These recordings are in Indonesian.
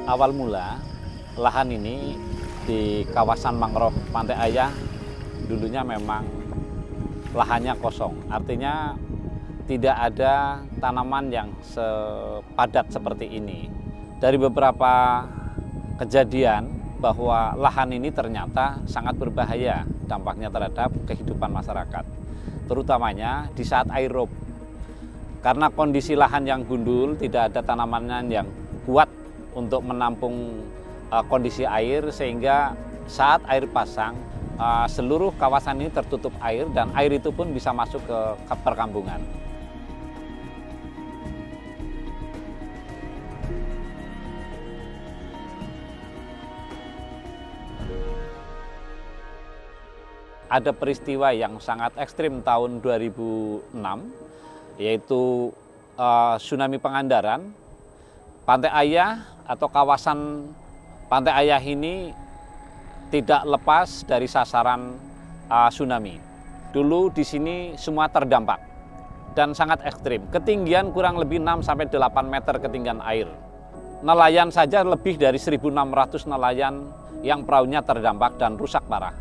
Awal mula lahan ini di kawasan mangrove Pantai Ayah dulunya memang lahannya kosong, artinya tidak ada tanaman yang sepadat seperti ini. Dari beberapa kejadian bahwa lahan ini ternyata sangat berbahaya dampaknya terhadap kehidupan masyarakat, terutamanya di saat air rob. Karena kondisi lahan yang gundul, tidak ada tanaman yang kuat untuk menampung kondisi air, sehingga saat air pasang seluruh kawasan ini tertutup air dan air itu pun bisa masuk ke perkampungan. Ada peristiwa yang sangat ekstrim tahun 2006, yaitu tsunami Pangandaran. Pantai Ayah atau kawasan Pantai Ayah ini tidak lepas dari sasaran tsunami. Dulu di sini semua terdampak dan sangat ekstrim. Ketinggian kurang lebih 6-8 meter ketinggian air. Nelayan saja lebih dari 1.600 nelayan yang perahunya terdampak dan rusak parah.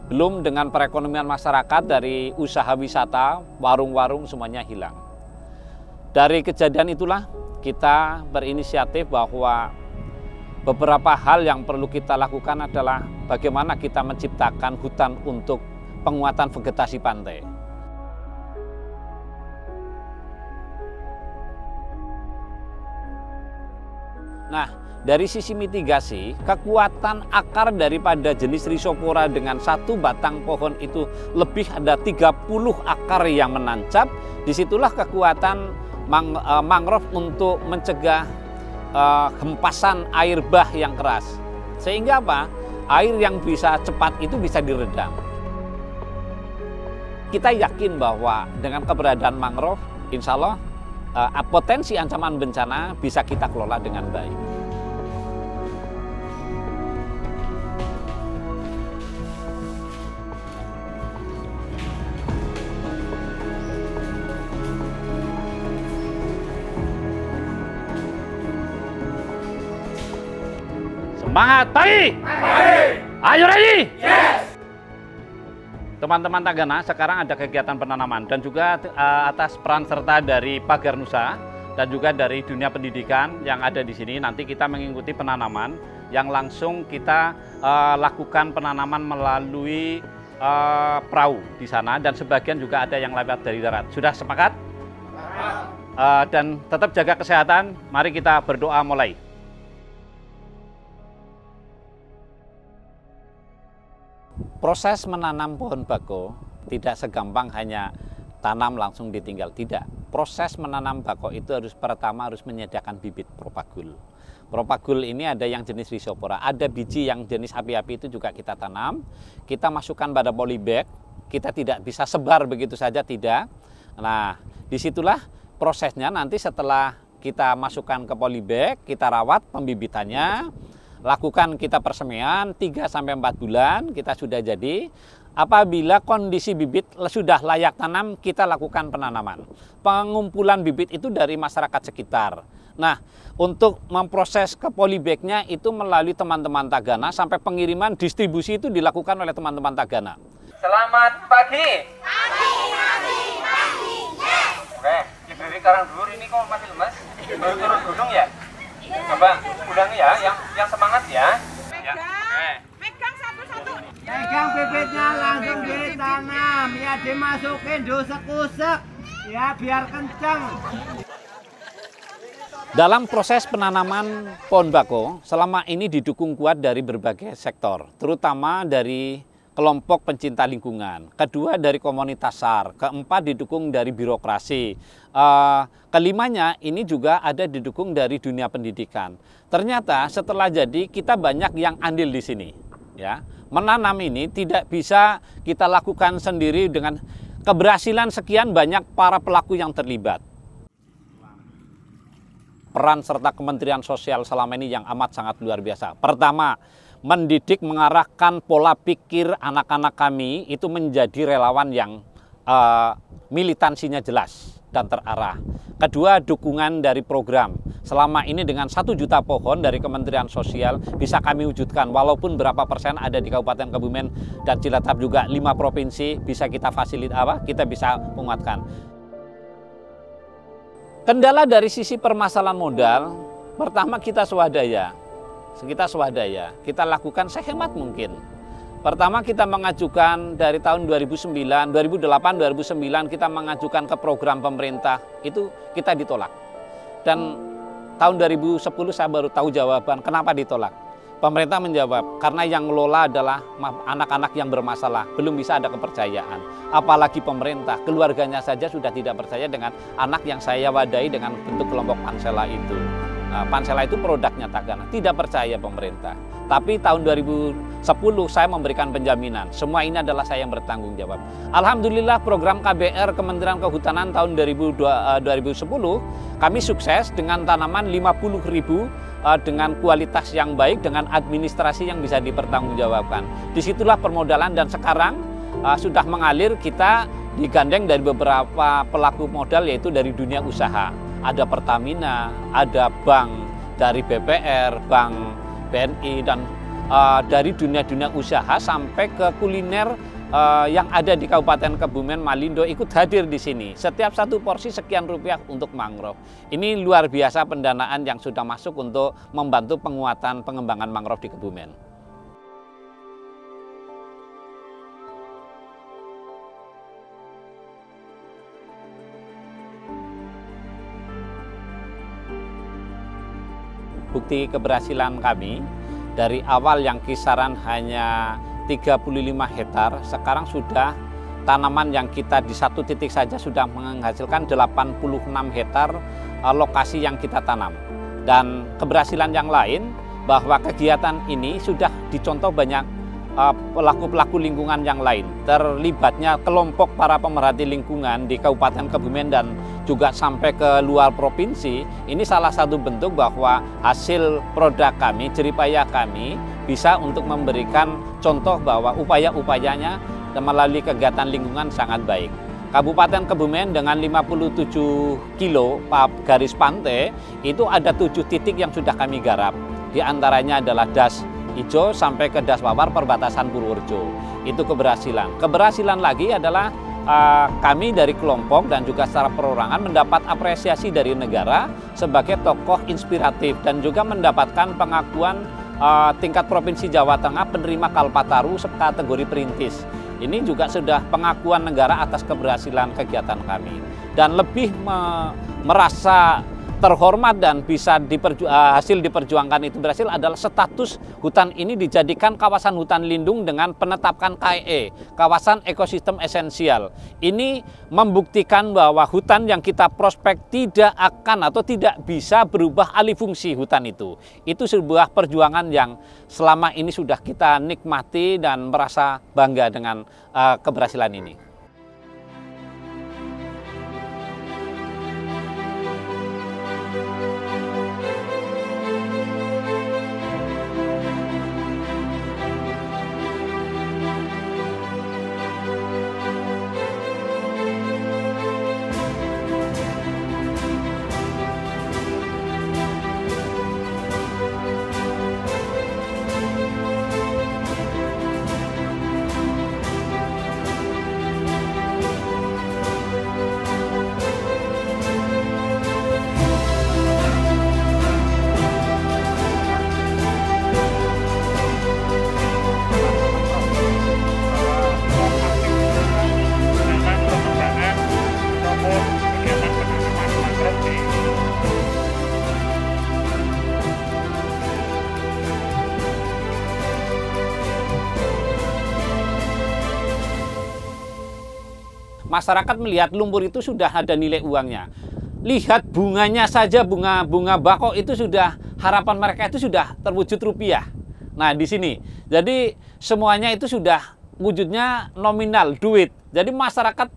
Belum dengan perekonomian masyarakat dari usaha wisata, warung-warung semuanya hilang. Dari kejadian itulah kita berinisiatif bahwa beberapa hal yang perlu kita lakukan adalah bagaimana kita menciptakan hutan untuk penguatan vegetasi pantai. Nah, dari sisi mitigasi, kekuatan akar daripada jenis Rhizopora dengan satu batang pohon itu lebih ada 30 akar yang menancap. Disitulah kekuatan mangrove untuk mencegah hempasan air bah yang keras. Sehingga apa? Air yang bisa cepat itu bisa diredam. Kita yakin bahwa dengan keberadaan mangrove, insya Allah potensi ancaman bencana bisa kita kelola dengan baik. Semangat pagi! Ayo ready! Yes! Teman-teman Tagana, sekarang ada kegiatan penanaman dan juga atas peran serta dari Pagar Nusa dan juga dari dunia pendidikan yang ada di sini. Nanti kita mengikuti penanaman yang langsung kita lakukan penanaman melalui perahu di sana, dan sebagian juga ada yang lewat dari darat. Sudah sepakat? Dan tetap jaga kesehatan. Mari kita berdoa mulai. Proses menanam pohon bako tidak segampang hanya tanam langsung ditinggal, tidak. Proses menanam bako itu pertama harus menyediakan bibit propagul. Propagul ini ada yang jenis Rhizopora, ada biji yang jenis api-api itu juga kita tanam. Kita masukkan pada polybag, kita tidak bisa sebar begitu saja, tidak. Nah, disitulah prosesnya. Nanti setelah kita masukkan ke polybag, kita rawat pembibitannya. Lakukan kita persemaian 3-4 bulan, kita sudah jadi. Apabila kondisi bibit sudah layak tanam, kita lakukan penanaman. Pengumpulan bibit itu dari masyarakat sekitar. Nah, untuk memproses ke polybagnya itu melalui teman-teman Tagana, sampai pengiriman distribusi itu dilakukan oleh teman-teman Tagana. Selamat pagi. Pagi. Yes. Oke, berdiri karang dulu ini kok masih lemas? Baru turun gunung ya? Coba ulangi ya, yang semangat ya. Megang satu-satu. Pegang bibitnya langsung ditanam, ya dimasukin diusek-usek, ya biar kencang. Dalam proses penanaman pohon bako, selama ini didukung kuat dari berbagai sektor, terutama dari kelompok pencinta lingkungan, kedua dari komunitas SAR, keempat didukung dari birokrasi, kelimanya ini juga ada didukung dari dunia pendidikan. Ternyata setelah jadi kita banyak yang andil di sini. Ya, menanam ini tidak bisa kita lakukan sendiri dengan keberhasilan sekian banyak para pelaku yang terlibat. Peran serta Kementerian Sosial selama ini yang amat sangat luar biasa. Pertama, mendidik, mengarahkan pola pikir anak-anak kami itu menjadi relawan yang militansinya jelas dan terarah. Kedua, dukungan dari program. Selama ini dengan 1 juta pohon dari Kementerian Sosial bisa kami wujudkan. Walaupun berapa persen ada di Kabupaten Kebumen dan Cilacap juga 5 provinsi bisa kita kita bisa menguatkan. Kendala dari sisi permasalahan modal, pertama kita swadaya. Kita lakukan sehemat mungkin. Pertama kita mengajukan dari tahun 2009, 2008, 2009 kita mengajukan ke program pemerintah, itu kita ditolak. Dan tahun 2010 saya baru tahu jawaban kenapa ditolak. Pemerintah menjawab, karena yang ngelola adalah anak-anak yang bermasalah, belum bisa ada kepercayaan. Apalagi pemerintah, keluarganya saja sudah tidak percaya dengan anak yang saya wadai dengan bentuk kelompok Pansela itu. Pansela itu produknya Tagana, tidak percaya pemerintah. Tapi tahun 2010 saya memberikan penjaminan, semua ini adalah saya yang bertanggung jawab. Alhamdulillah program KBR Kementerian Kehutanan tahun 2010 kami sukses dengan tanaman 50.000 dengan kualitas yang baik, dengan administrasi yang bisa dipertanggungjawabkan. Disitulah permodalan dan sekarang sudah mengalir, kita digandeng dari beberapa pelaku modal yaitu dari dunia usaha. Ada Pertamina, ada bank dari BPR, bank BNI, dan dari dunia-dunia usaha sampai ke kuliner yang ada di Kabupaten Kebumen, Malindo ikut hadir di sini. Setiap 1 porsi sekian rupiah untuk mangrove. Ini luar biasa pendanaan yang sudah masuk untuk membantu penguatan pengembangan mangrove di Kebumen. Bukti keberhasilan kami dari awal yang kisaran hanya 35 hektar, sekarang sudah tanaman yang kita di 1 titik saja sudah menghasilkan 86 hektar lokasi yang kita tanam. Dan keberhasilan yang lain bahwa kegiatan ini sudah dicontoh banyak pelaku-pelaku lingkungan yang lain. Terlibatnya kelompok para pemerhati lingkungan di Kabupaten Kebumen dan juga sampai ke luar provinsi, ini salah satu bentuk bahwa hasil produk kami, jeripaya kami bisa untuk memberikan contoh bahwa upaya-upayanya melalui kegiatan lingkungan sangat baik. Kabupaten Kebumen dengan 57 kilo garis pantai itu ada 7 titik yang sudah kami garap. Di antaranya adalah Das Ijo sampai ke Das Wawar perbatasan Purworejo. Itu keberhasilan. Keberhasilan lagi adalah kami dari kelompok dan juga secara perorangan mendapat apresiasi dari negara sebagai tokoh inspiratif dan juga mendapatkan pengakuan tingkat Provinsi Jawa Tengah penerima Kalpataru kategori perintis. Ini juga sudah pengakuan negara atas keberhasilan kegiatan kami. Dan lebih merasa terhormat dan bisa hasil diperjuangkan itu berhasil adalah status hutan ini dijadikan kawasan hutan lindung dengan penetapan KEE, kawasan ekosistem esensial. Ini membuktikan bahwa hutan yang kita prospek tidak akan atau tidak bisa berubah alih fungsi hutan itu. Itu sebuah perjuangan yang selama ini sudah kita nikmati dan merasa bangga dengan keberhasilan ini. Masyarakat melihat lumpur itu sudah ada nilai uangnya. Lihat bunganya saja, bunga bako itu sudah, harapan mereka itu sudah terwujud rupiah. Nah, di sini. Jadi semuanya itu sudah wujudnya nominal, duit. Jadi masyarakat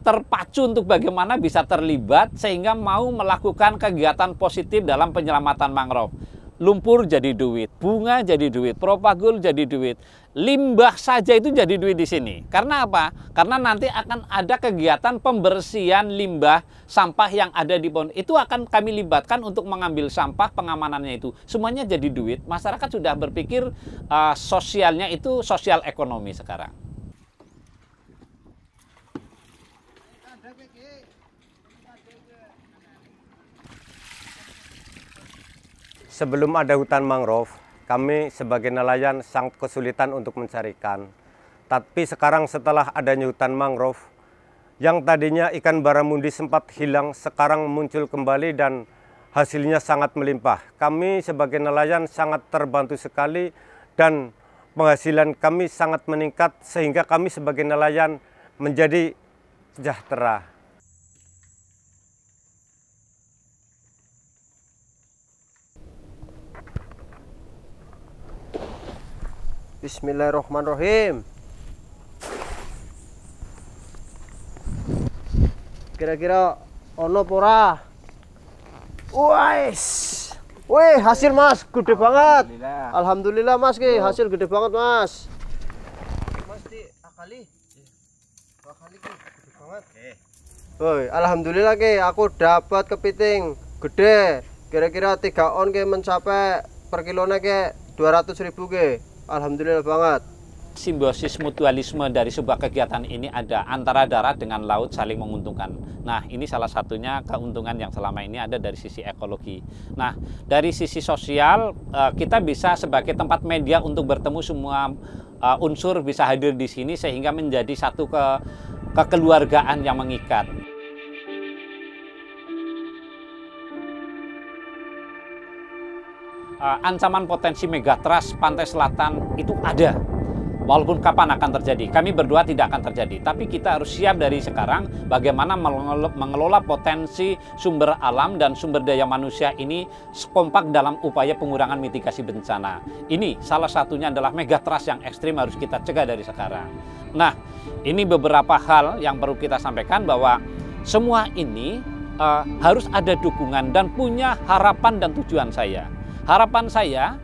terpacu untuk bagaimana bisa terlibat sehingga mau melakukan kegiatan positif dalam penyelamatan mangrove. Lumpur jadi duit, bunga jadi duit, propagul jadi duit, limbah saja itu jadi duit di sini. Karena apa? Karena nanti akan ada kegiatan pembersihan limbah sampah yang ada di pohon. Itu akan kami libatkan untuk mengambil sampah, pengamanannya itu. Semuanya jadi duit. Masyarakat sudah berpikir sosialnya itu sosial ekonomi sekarang. Sebelum ada hutan mangrove, kami sebagai nelayan sangat kesulitan untuk mencari ikan. Tapi sekarang setelah adanya hutan mangrove, yang tadinya ikan baramundi sempat hilang, sekarang muncul kembali dan hasilnya sangat melimpah. Kami sebagai nelayan sangat terbantu sekali dan penghasilan kami sangat meningkat sehingga kami sebagai nelayan menjadi sejahtera. Bismillahirrahmanirrahim. Kira-kira ono pora. Wih, hasil Mas, gede banget. Alhamdulillah Mas, hasil gede banget Mas. Mas akali. Akali gede banget. Woi, alhamdulillah aku dapat kepiting gede. Kira-kira 3 on mencapai per kilonya 200.000 Alhamdulillah banget. Simbiosis mutualisme dari sebuah kegiatan ini ada antara darat dengan laut saling menguntungkan. Nah, ini salah satunya keuntungan yang selama ini ada dari sisi ekologi. Nah, dari sisi sosial kita bisa sebagai tempat media untuk bertemu semua unsur bisa hadir di sini sehingga menjadi satu kekeluargaan yang mengikat. Ancaman potensi megatrust pantai selatan itu ada. Walaupun kapan akan terjadi, kami berdua tidak akan terjadi. Tapi kita harus siap dari sekarang bagaimana mengelola potensi sumber alam dan sumber daya manusia ini kompak dalam upaya pengurangan mitigasi bencana. Ini salah satunya adalah megatrust yang ekstrim harus kita cegah dari sekarang. Nah, ini beberapa hal yang perlu kita sampaikan bahwa semua ini harus ada dukungan dan punya harapan dan tujuan saya. Harapan saya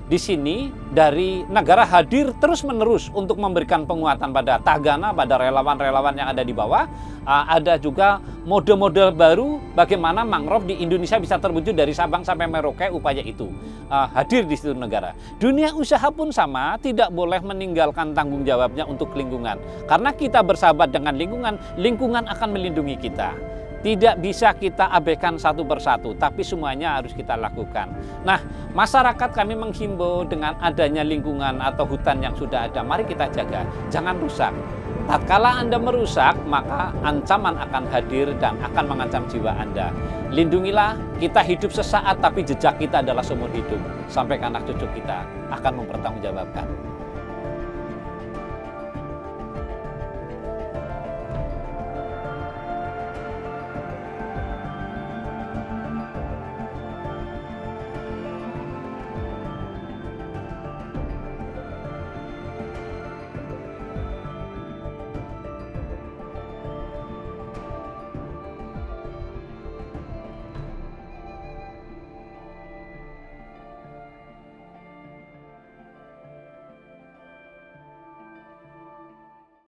di sini dari negara hadir terus-menerus untuk memberikan penguatan pada Tagana, pada relawan-relawan yang ada di bawah. Ada juga mode-mode baru bagaimana mangrove di Indonesia bisa terwujud dari Sabang sampai Merauke, upaya itu hadir di situ negara. Dunia usaha pun sama, tidak boleh meninggalkan tanggung jawabnya untuk lingkungan. Karena kita bersahabat dengan lingkungan, lingkungan akan melindungi kita. Tidak bisa kita abaikan satu persatu, tapi semuanya harus kita lakukan. Nah, masyarakat kami menghimbau dengan adanya lingkungan atau hutan yang sudah ada, mari kita jaga, jangan rusak. Tatkala Anda merusak, maka ancaman akan hadir dan akan mengancam jiwa Anda. Lindungilah, kita hidup sesaat, tapi jejak kita adalah seumur hidup. Sampai anak cucu kita akan mempertanggungjawabkan.